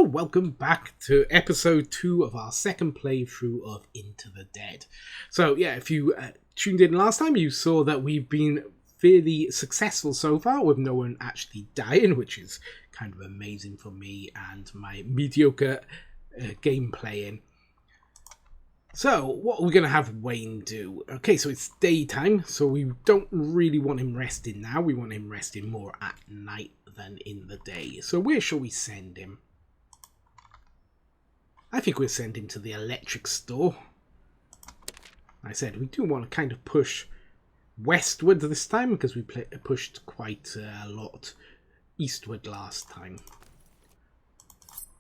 Hello, welcome back to episode 2 of our second playthrough of Into the Dead. So yeah, if you tuned in last time, you saw that we've been fairly successful so far with no one actually dying, which is kind of amazing for me and my mediocre game playing. So, what are we going to have Wayne do? Okay, so it's daytime, so we don't really want him resting now. We want him resting more at night than in the day. So where shall we send him? I think we'll send him to the electric store. Like I said, we do want to kind of push westward this time because we pushed quite a lot eastward last time.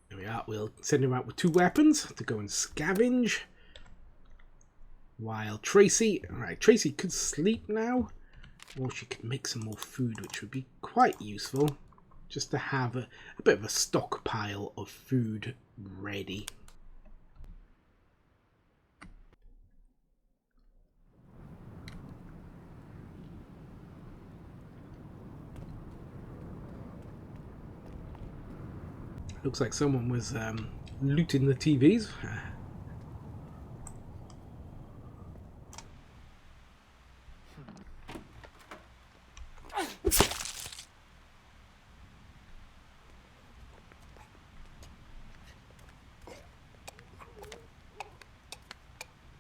There we are. We'll send him out with 2 weapons to go and scavenge. While Tracy... Alright, Tracy could sleep now. Or she could make some more food, which would be quite useful. Just to have a bit of a stockpile of food ready. Looks like someone was looting the TVs.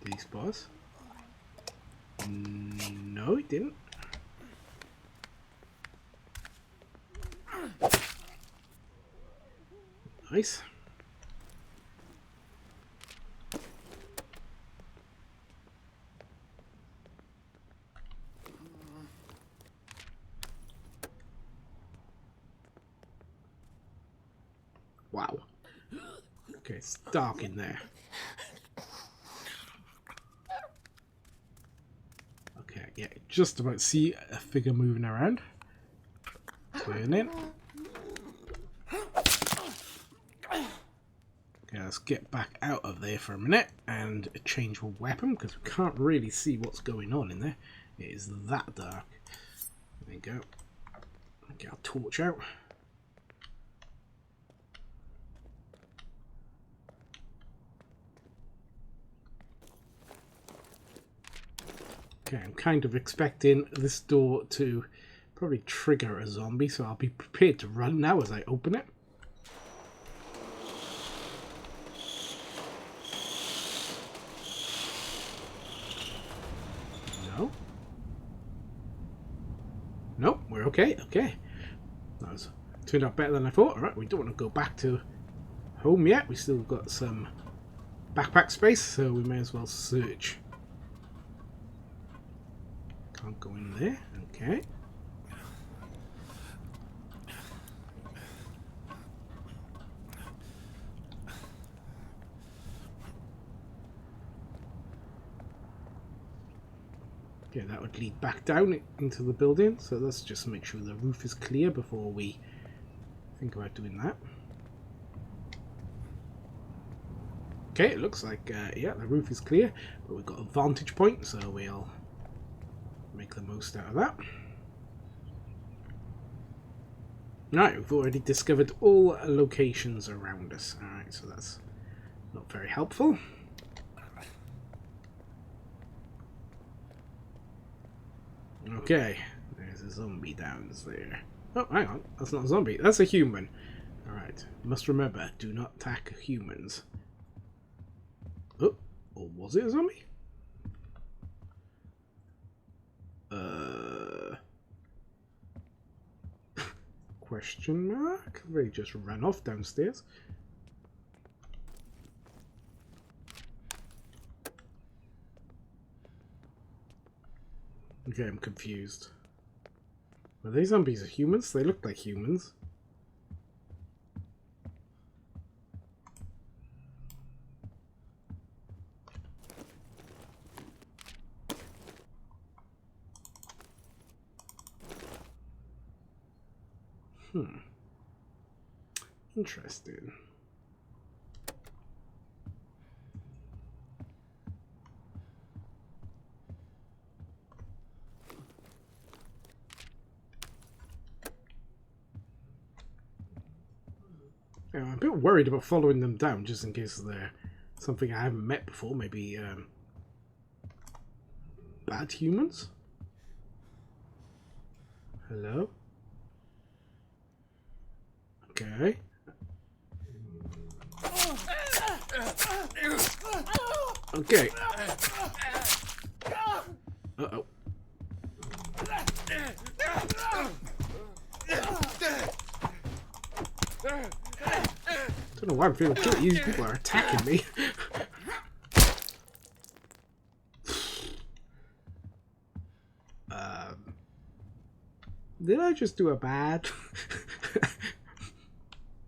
Did he spot us? No, he didn't. Nice. Wow. Okay, it's dark in there. Okay, yeah, just about see a figure moving around. Turn in. Okay, let's get back out of there for a minute and change a weapon because we can't really see what's going on in there. It is that dark. There you go. Get our torch out. Okay, I'm kind of expecting this door to probably trigger a zombie, so I'll be prepared to run now as I open it. No. Nope, we're okay. Okay. That was turned out better than I thought. Alright, we don't want to go back to home yet. We still got some backpack space, so we may as well search. Can't go in there. Okay. Okay, that would lead back down into the building, so let's just make sure the roof is clear before we think about doing that. Okay, it looks like, yeah, the roof is clear, but we've got a vantage point, so we'll make the most out of that. Right, we've already discovered all locations around us. Alright, so that's not very helpful. Okay, there's a zombie down there. Oh, hang on, that's not a zombie, that's a human. Alright, must remember, do not attack humans. Oh, or was it a zombie? Question mark? They just ran off downstairs. Okay, I'm confused. Were they zombies or humans? They looked like humans. Interesting. I'm a bit worried about following them down, just in case they're something I haven't met before. Maybe bad humans? Hello? Okay. Okay. Uh-oh. Don't know why I'm feeling guilty. These people are attacking me. Did I just do a bad?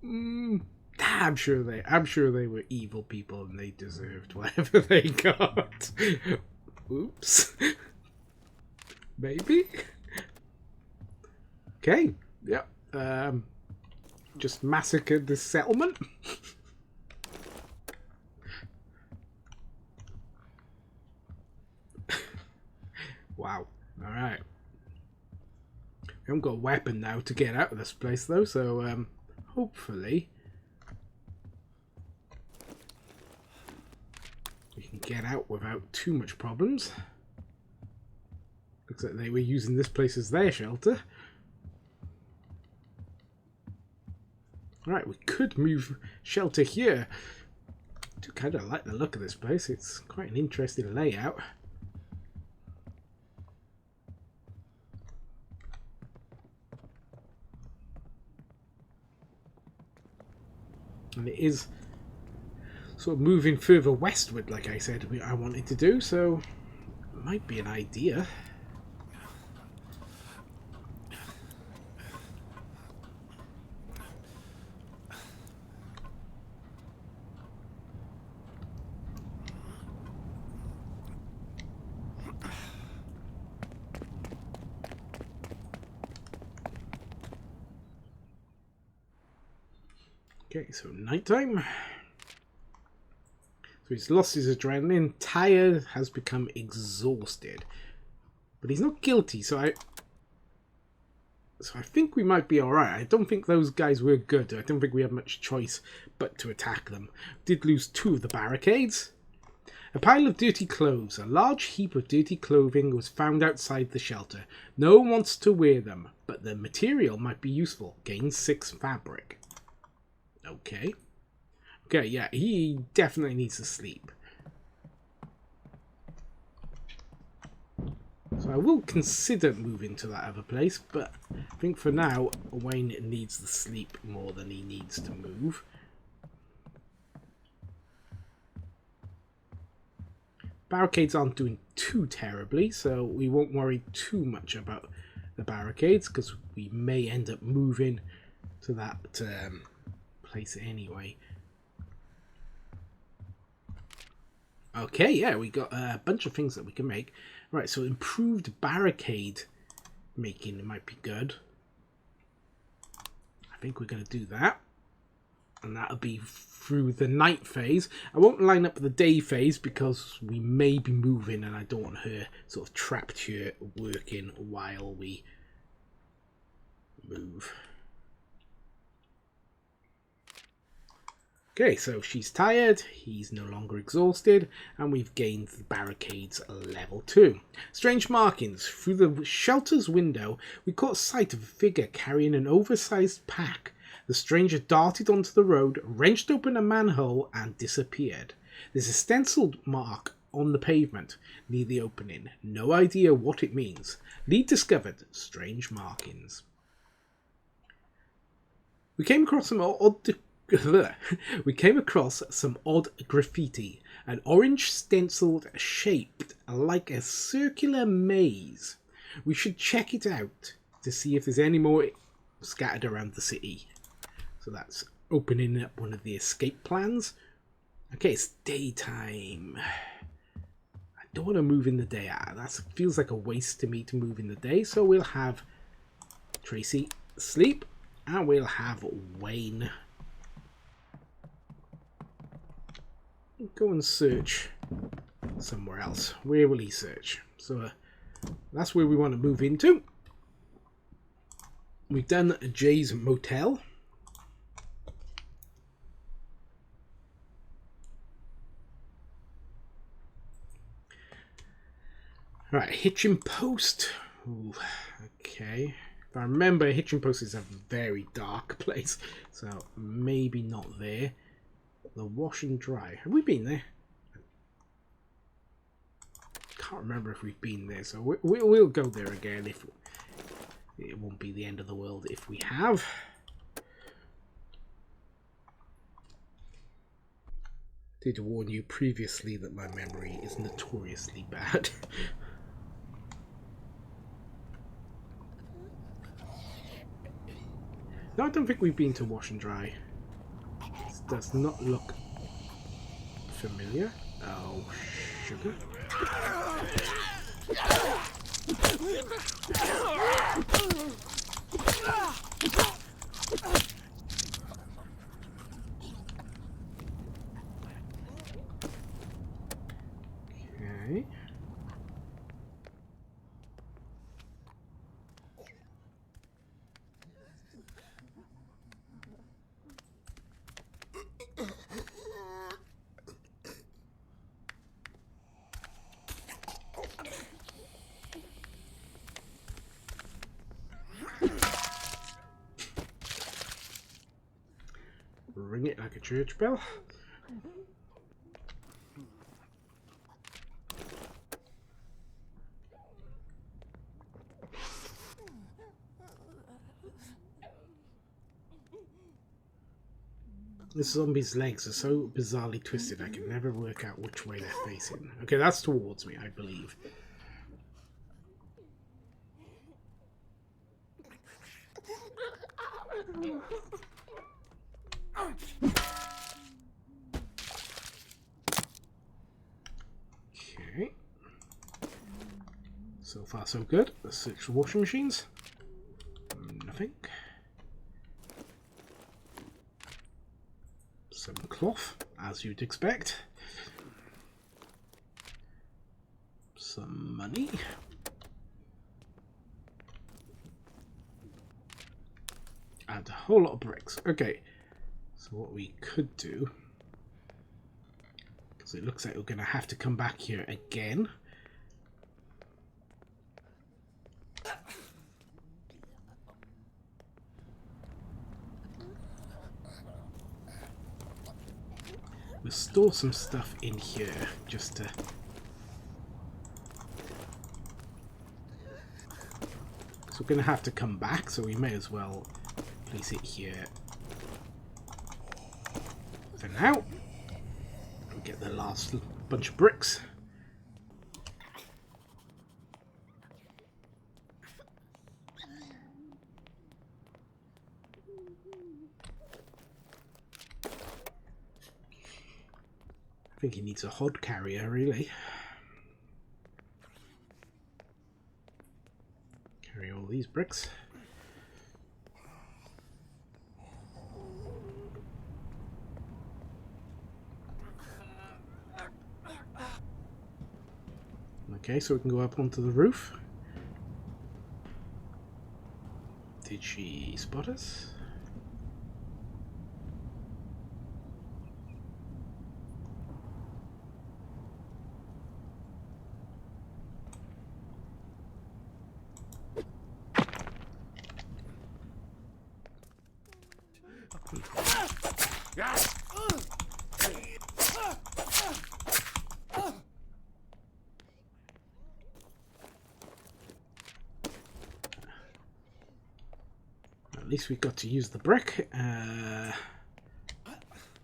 I'm sure they were evil people and they deserved whatever they got. Oops. Maybe. Okay. Yep. Just massacred this settlement. Wow. All right. I haven't got a weapon now to get out of this place though, so hopefully we can get out without too much problems. Looks like they were using this place as their shelter. Right, we could move shelter here. I do kind of like the look of this place. It's quite an interesting layout. And it is sort of moving further westward, like I said I wanted to do, so it might be an idea. Okay, so nighttime. So he's lost his adrenaline, tired, has become exhausted. But he's not guilty, so I think we might be alright. I don't think those guys were good. I don't think we had much choice but to attack them. Did lose 2 of the barricades. A pile of dirty clothes. A large heap of dirty clothing was found outside the shelter. No one wants to wear them, but the material might be useful. Gain 6 fabric. Okay. Okay, yeah, he definitely needs to sleep. So I will consider moving to that other place, but I think for now, Wayne needs to sleep more than he needs to move. Barricades aren't doing too terribly, so we won't worry too much about the barricades, because we may end up moving to that place anyway. Okay, yeah, we got a bunch of things that we can make. Right, so improved barricade making might be good. I think we're going to do that. And that'll be through the night phase. I won't line up the day phase because we may be moving and I don't want her sort of trapped here working while we move. Okay, so she's tired, he's no longer exhausted, and we've gained the barricades level 2. Strange markings. Through the shelter's window, we caught sight of a figure carrying an oversized pack. The stranger darted onto the road, wrenched open a manhole, and disappeared. There's a stenciled mark on the pavement near the opening. No idea what it means. Lead discovered. Strange markings. We came across some odd graffiti. An orange stenciled shaped like a circular maze. We should check it out to see if there's any more scattered around the city. So that's opening up one of the escape plans. Okay, it's daytime. I don't want to move in the day. That feels like a waste to me to move in the day. So we'll have Tracy sleep and we'll have Wayne go and search somewhere else. Where will he search? So that's where we want to move into. We've done Jay's motel. Right, hitching post. Ooh, okay. If I remember, hitching post is a very dark place, so maybe not there. The wash and dry. Have we been there? Can't remember if we've been there, so we'll go there again. If it won't be the end of the world if we have. Did warn you previously that my memory is notoriously bad. No, I don't think we've been to wash and dry. This does not look familiar. Oh, sugar. Okay. Ring it like a church bell. The zombie's legs are so bizarrely twisted I can never work out which way they're facing. Okay, that's towards me, I believe. Okay. So far so good. Let's search the washing machines. Nothing. Some cloth, as you'd expect. Some money. And a whole lot of bricks. Okay, so what we could do, because it looks like we're going to have to come back here again. We'll store some stuff in here just to... So we're going to have to come back, so we may as well place it here for now. We'll get the last bunch of bricks. I think he needs a hod carrier, really. Carry all these bricks. Okay, so we can go up onto the roof. Did she spot us? At least we got to use the brick. I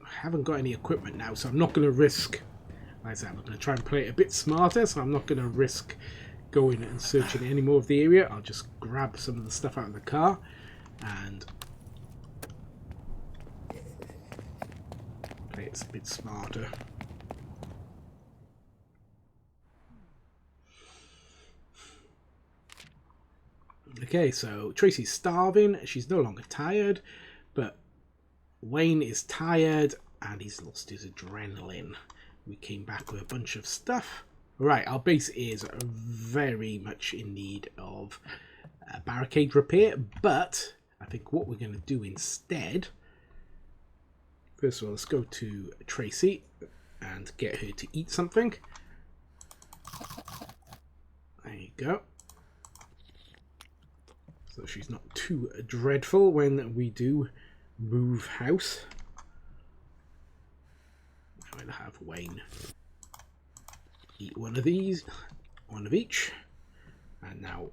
haven't got any equipment now, so I'm not going to risk. Like I said, I'm going to try and play it a bit smarter, so I'm not going to risk going and searching any more of the area. I'll just grab some of the stuff out of the car and play it a bit smarter. Okay, so Tracy's starving. She's no longer tired, but Wayne is tired and he's lost his adrenaline. We came back with a bunch of stuff. Right, our base is very much in need of barricade repair, but I think what we're going to do instead, first of all, let's go to Tracy and get her to eat something. There you go. So she's not too dreadful when we do move house. I'm going to have Wayne eat one of these, one of each. And now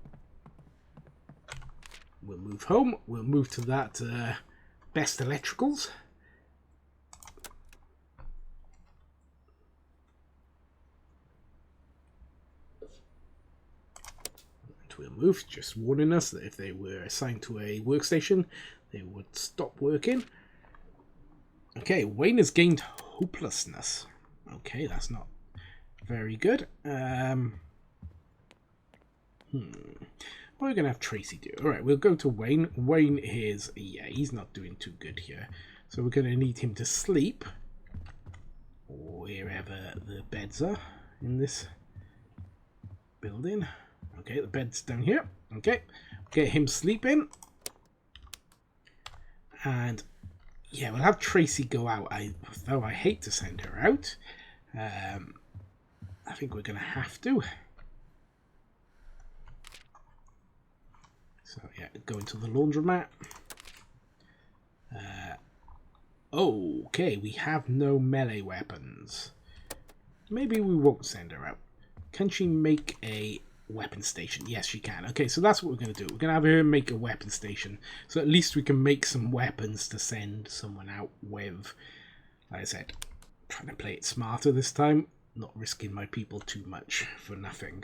we'll move home. We'll move to that Best Electricals. We'll move, just warning us that if they were assigned to a workstation, they would stop working. Okay, Wayne has gained hopelessness. Okay, that's not very good. What are we going to have Tracy do? Alright, we'll go to Wayne. Wayne is, yeah, he's not doing too good here. So we're going to need him to sleep wherever the beds are in this building. Okay, the bed's down here. Okay, get him sleeping. And yeah, we'll have Tracy go out. Though I hate to send her out. I think we're going to have to. So yeah, go into the laundromat. Okay, we have no melee weapons. Maybe we won't send her out. Can she make a weapon station? Yes, she can. Okay, so that's what we're going to do. We're going to have her make a weapon station. So at least we can make some weapons to send someone out with. Like I said, trying to play it smarter this time. Not risking my people too much for nothing.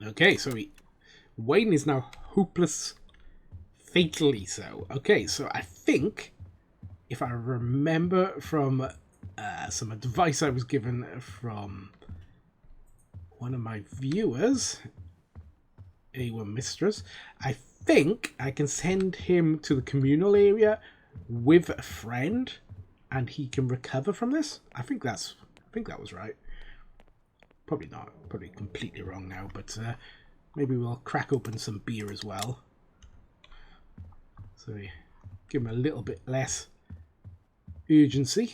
Okay, so Wayne is now hopeless. Fatally so. Okay, so I think, if I remember from some advice I was given from one of my viewers, A1 Mistress, I think I can send him to the communal area with a friend, and he can recover from this. I think that was right. Probably not. Probably completely wrong now, but maybe we'll crack open some beer as well. So we give him a little bit less urgency.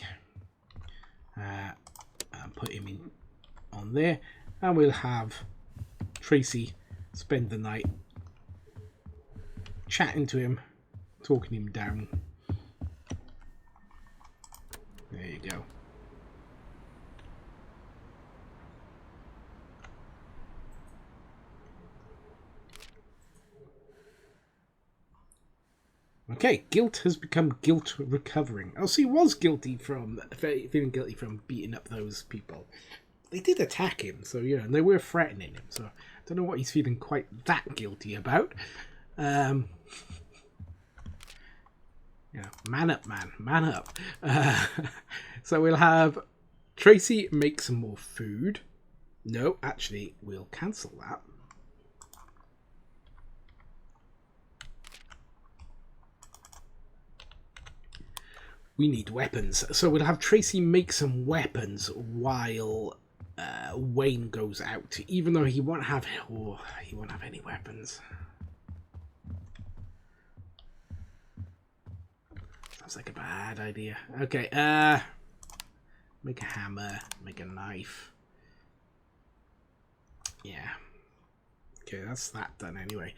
And put him in on there. And we'll have Tracy spend the night chatting to him, talking him down. There you go. Okay, guilt has become guilt recovering. Oh, so he was guilty from feeling guilty from beating up those people. They did attack him, so you know, and they were threatening him. So I don't know what he's feeling quite that guilty about. Yeah, man up, man, man up. So we'll have Tracy make some more food. No, actually, we'll cancel that. We need weapons. So we'll have Tracy make some weapons while Wayne goes out. Even though he won't have any weapons. Sounds like a bad idea. Okay, make a hammer, make a knife. Yeah. Okay, that's that done anyway.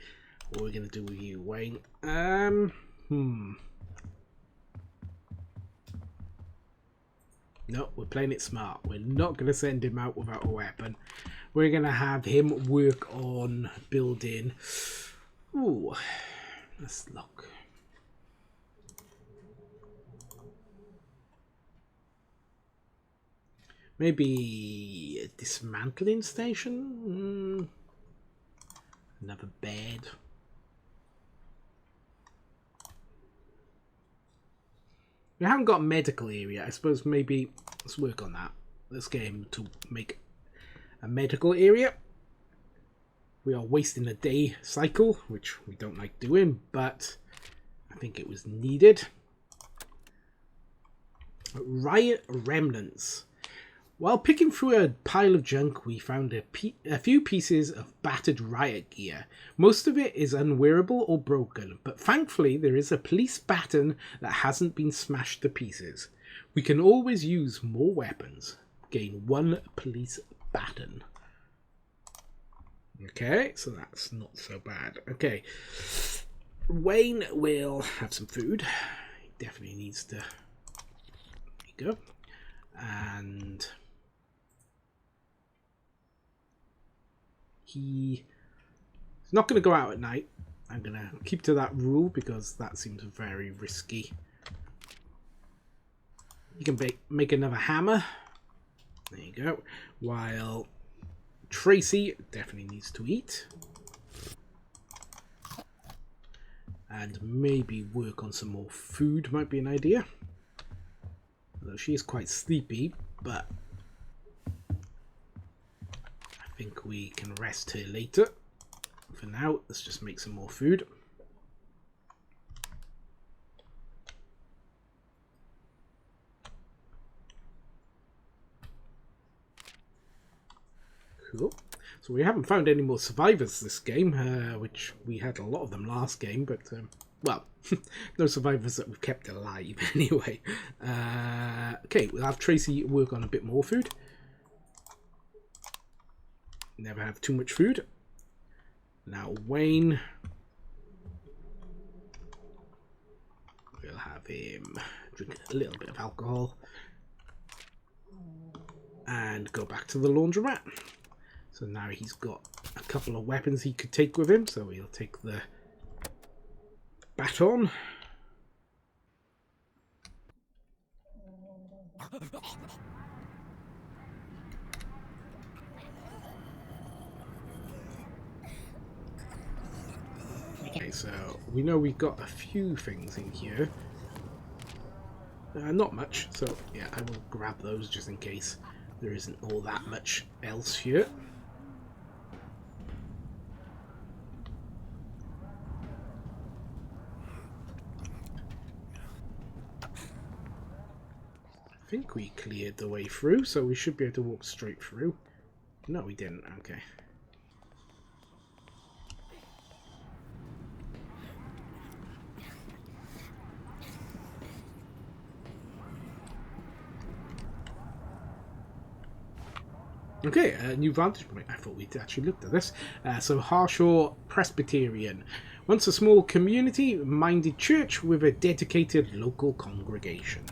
What are we gonna do with you, Wayne? No, we're playing it smart. We're not going to send him out without a weapon. We're going to have him work on building. Ooh, let's look. Maybe a dismantling station? Another bed. We haven't got a medical area. I suppose maybe let's work on that. Let's get him to make a medical area. We are wasting a day cycle, which we don't like doing, but I think it was needed. Riot remnants. While picking through a pile of junk, we found a few pieces of battered riot gear. Most of it is unwearable or broken, but thankfully there is a police baton that hasn't been smashed to pieces. We can always use more weapons. Gain 1 police baton. Okay, so that's not so bad. Okay, Wayne will have some food. He definitely needs to... There you go. And... he's not going to go out at night. I'm going to keep to that rule because that seems very risky. You can make another hammer. There you go. While Tracy definitely needs to eat. And maybe work on some more food might be an idea. Although she is quite sleepy, but I think we can rest her later. For now, let's just make some more food. Cool. So we haven't found any more survivors this game, which we had a lot of them last game, but, well, no survivors that we've kept alive anyway. Okay, we'll have Tracy work on a bit more food. Never have too much food. Now Wayne, we'll have him drink a little bit of alcohol and go back to the laundromat. So now he's got a couple of weapons he could take with him. So he'll take the baton. Okay, so we know we've got a few things in here. Not much, so yeah, I will grab those just in case there isn't all that much else here. I think we cleared the way through, so we should be able to walk straight through. No, we didn't. Okay. Okay, new vantage point. I thought we'd actually looked at this. So Harshaw Presbyterian. Once a small community-minded church with a dedicated local congregation.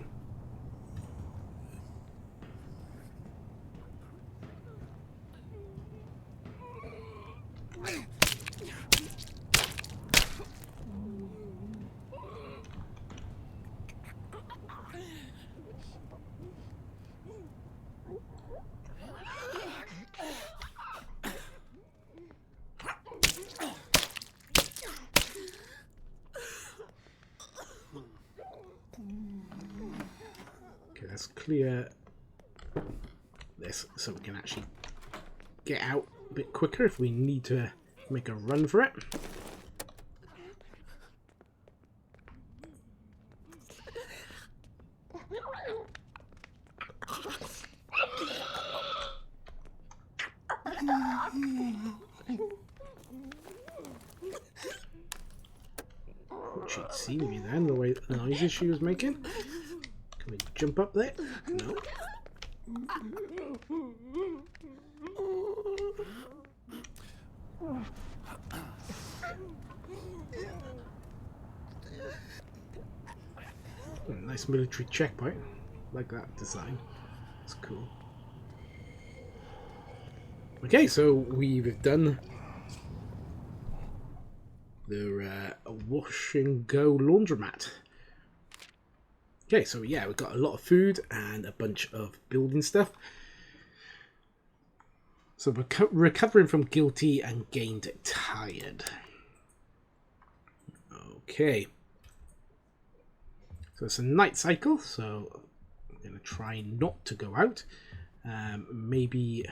Let's clear this so we can actually get out a bit quicker if we need to make a run for it. She'd seen me then, the way the noises she was making. Can we jump up there? No. Nice military checkpoint. Like that design. It's cool. Okay, so we've done the wash and go laundromat. Okay, so yeah, we've got a lot of food and a bunch of building stuff. So we're recovering from guilty and gained tired. Okay. So it's a night cycle, so I'm going to try not to go out. Maybe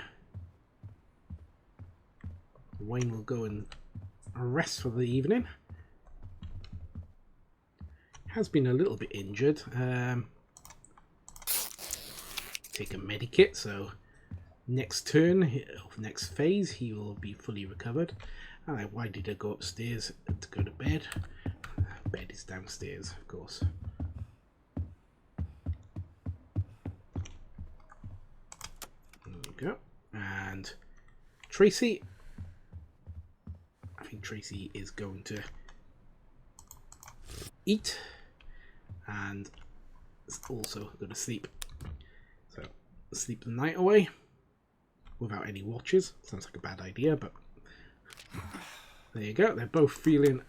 Wayne will go and rest for the evening. Has been a little bit injured. Take a medikit, so next turn, next phase, he will be fully recovered. Alright, why did I go upstairs to go to bed? Bed is downstairs, of course. we go. And Tracy. I think Tracy is going to eat and is also going to sleep. So sleep the night away without any watches. Sounds like a bad idea, but there you go. They're both feeling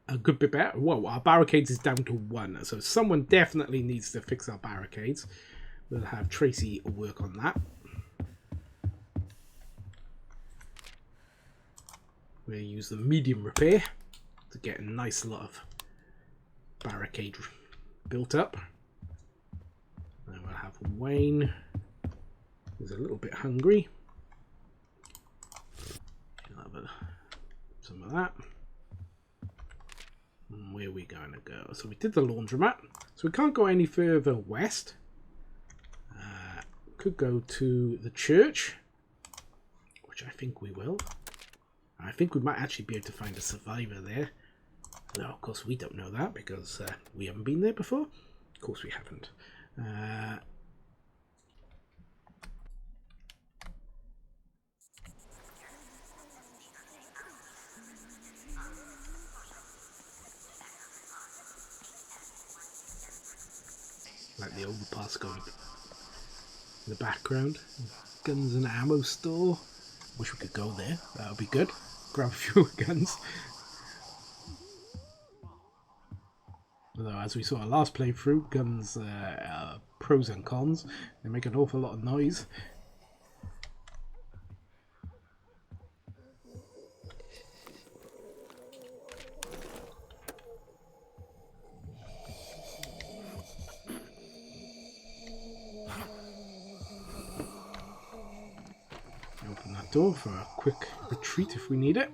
a good bit better. Whoa, our barricades is down to 1. So someone definitely needs to fix our barricades. We'll have Tracy work on that. We'll use the medium repair to get a nice lot of barricade built up. And we'll have Wayne, who's a little bit hungry. He'll have some of that. And where are we going to go? So we did the laundromat. So we can't go any further west. Could go to the church, which I think we will. I think we might actually be able to find a survivor there. No, of course we don't know that because we haven't been there before. Of course we haven't. Like the old past going in the background. Guns and ammo store. Wish we could go there. That would be good. Grab a few guns. Although, as we saw our last playthrough, guns pros and cons. They make an awful lot of noise. Open that door for a quick retreat if we need it.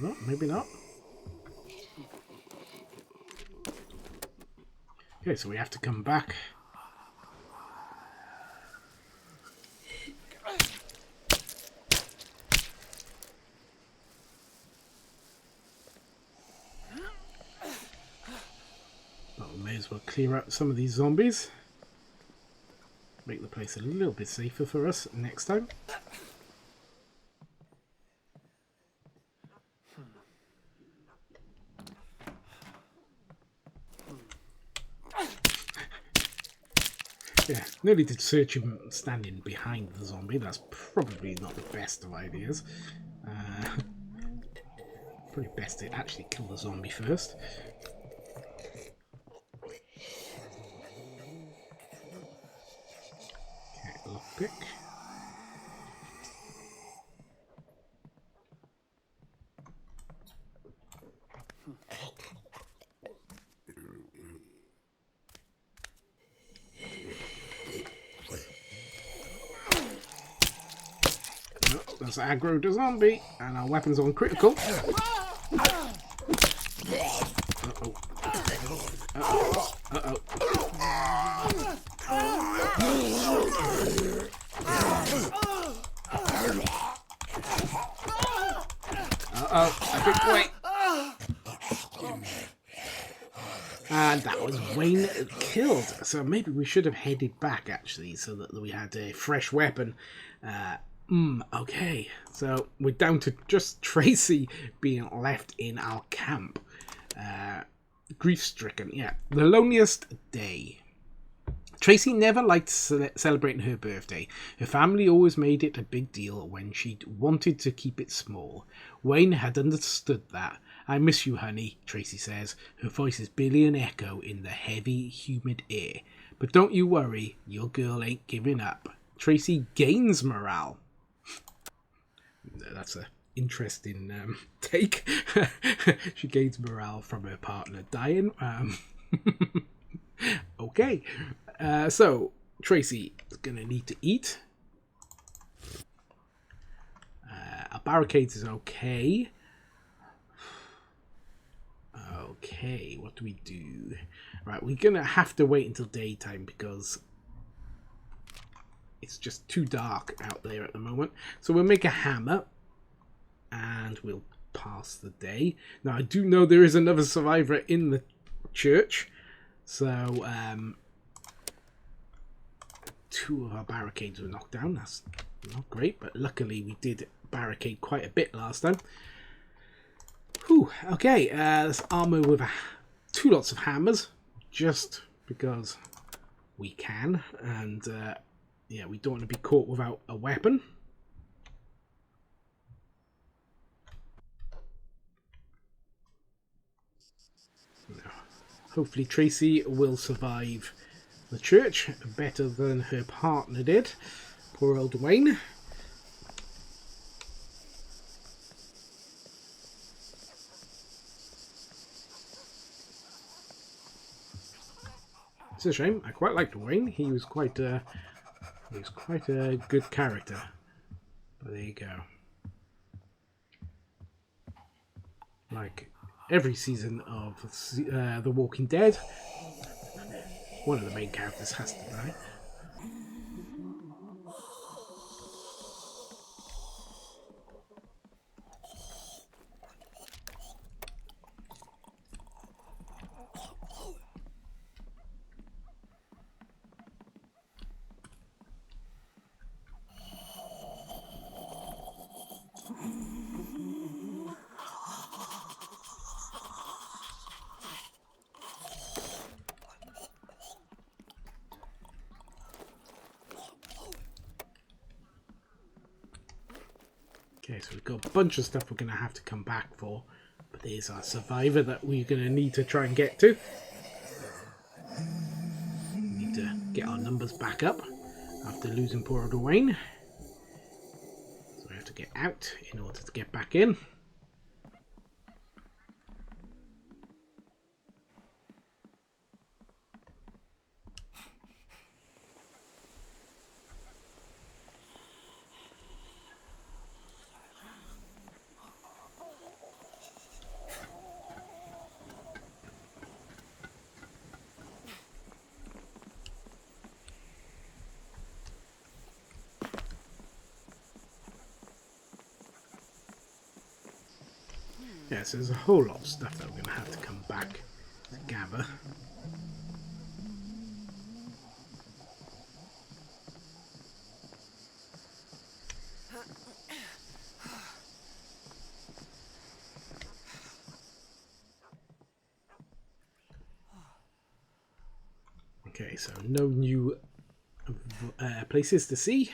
No, maybe not. Okay, so we have to come back. But we may as well clear out some of these zombies. Make the place a little bit safer for us next time. Yeah, nearly did search him standing behind the zombie. That's probably not the best of ideas. Probably best to actually kill the zombie first. Okay, lockpick. That's aggro to zombie, and our weapon's on critical. Uh-oh. Uh-oh. Uh-oh. Uh-oh. A big point. And that was Wayne killed. So maybe we should have headed back, actually, so that we had a fresh weapon. Okay, so we're down to just Tracy being left in our camp. Grief-stricken, yeah. The loneliest day. Tracy never liked celebrating her birthday. Her family always made it a big deal when she wanted to keep it small. Wayne had understood that I miss you, honey, Tracy says. Her voice is barely an echo in the heavy, humid air. But don't you worry, your girl ain't giving up. Tracy gains morale. That's a interesting take. She gains morale from her partner dying. Okay. So, Tracy is going to need to eat. Our barricades is okay. Okay, what do we do? Right, we're going to have to wait until daytime because it's just too dark out there at the moment. So we'll make a hammer and we'll pass the day. Now, I do know there is another survivor in the church. So, 2 of our barricades were knocked down. That's not great, but luckily we did barricade quite a bit last time. Whew, okay, let's armor with 2 lots of hammers, just because we can, and yeah, we don't want to be caught without a weapon. Hopefully Tracy will survive the church better than her partner did. Poor old Wayne. It's a shame. I quite liked Wayne. He was quite a good character. But there you go. Like every season of The Walking Dead, one of the main characters has to die. Okay, so we've got a bunch of stuff we're going to have to come back for. But there's our survivor that we're going to need to try and get to. We need to get our numbers back up after losing poor old Wayne. So we have to get out in order to get back in. Yes, there's a whole lot of stuff that we're going to have to come back to gather. Okay, so no new places to see.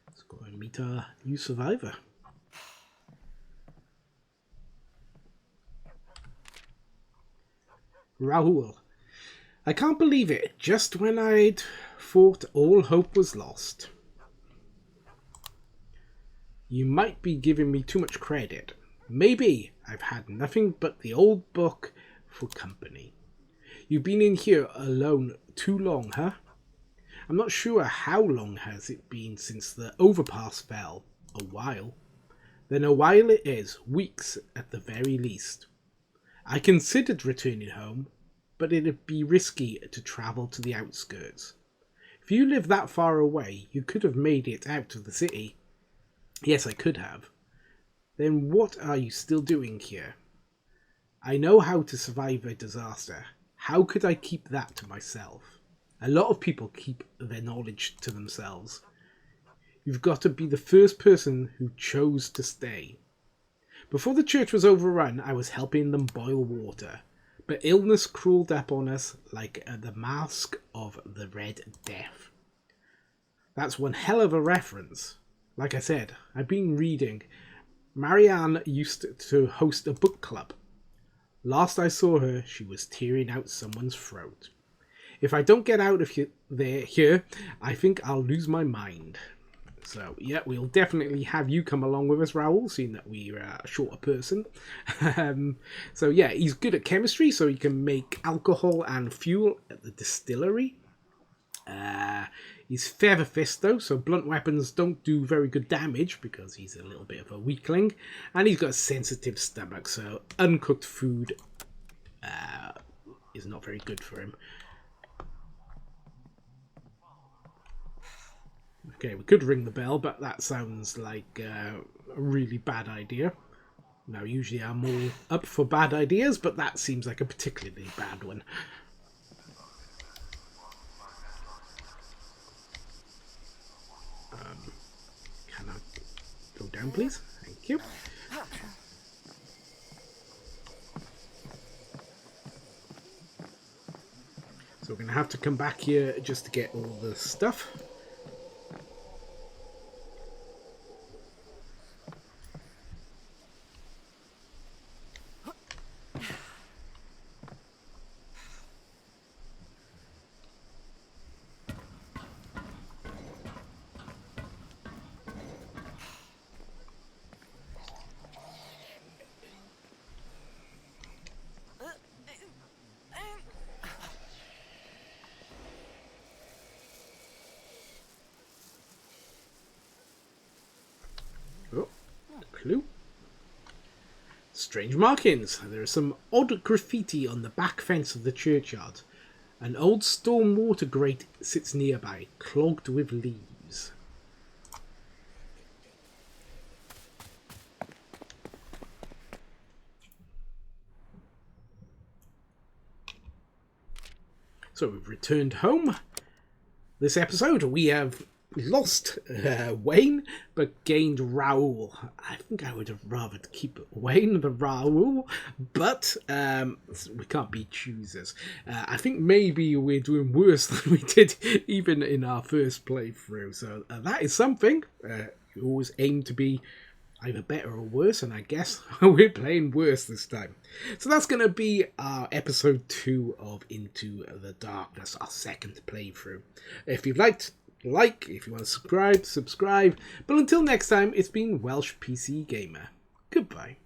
Let's go and meet our new survivor. Rahul. I can't believe it. Just when I'd thought all hope was lost. You might be giving me too much credit. Maybe. I've had nothing but the old book for company. You've been in here alone too long, huh? I'm not sure how long has it been since the overpass fell. A while. Then a while it is. Weeks at the very least. I considered returning home, but it'd be risky to travel to the outskirts. If you live that far away, you could have made it out of the city. Yes, I could have. Then what are you still doing here? I know how to survive a disaster. How could I keep that to myself? A lot of people keep their knowledge to themselves. You've got to be the first person who chose to stay. Before the church was overrun, I was helping them boil water. But illness crawled up on us like the mask of the Red Death. That's one hell of a reference. Like I said, I've been reading. Marianne used to host a book club. Last I saw her, she was tearing out someone's throat. If I don't get out of here, I think I'll lose my mind. So, yeah, we'll definitely have you come along with us, Raoul, seeing that we're a shorter person. So, yeah, he's good at chemistry, so he can make alcohol and fuel at the distillery. He's Feather Fist, though, so blunt weapons don't do very good damage because he's a little bit of a weakling. And he's got a sensitive stomach, so uncooked food is not very good for him. Okay, we could ring the bell, but that sounds like a really bad idea. Now, usually I'm all up for bad ideas, but that seems like a particularly bad one. Can I go down, please? Thank you. So we're going to have to come back here just to get all the stuff. Oh, clue. Strange markings. There is some odd graffiti on the back fence of the churchyard. An old stormwater grate sits nearby, clogged with leaves. So we've returned home. This episode we have lost Wayne, but gained Raoul. I think I would have rather keep Wayne than Raoul, but we can't be choosers. I think maybe we're doing worse than we did even in our first playthrough, so that is something. You always aim to be either better or worse, and I guess we're playing worse this time. So that's going to be our episode 2 of Into the Darkness, our second playthrough. If you'd liked, if you want to subscribe. But until next time, it's been Welsh PC Gamer. Goodbye.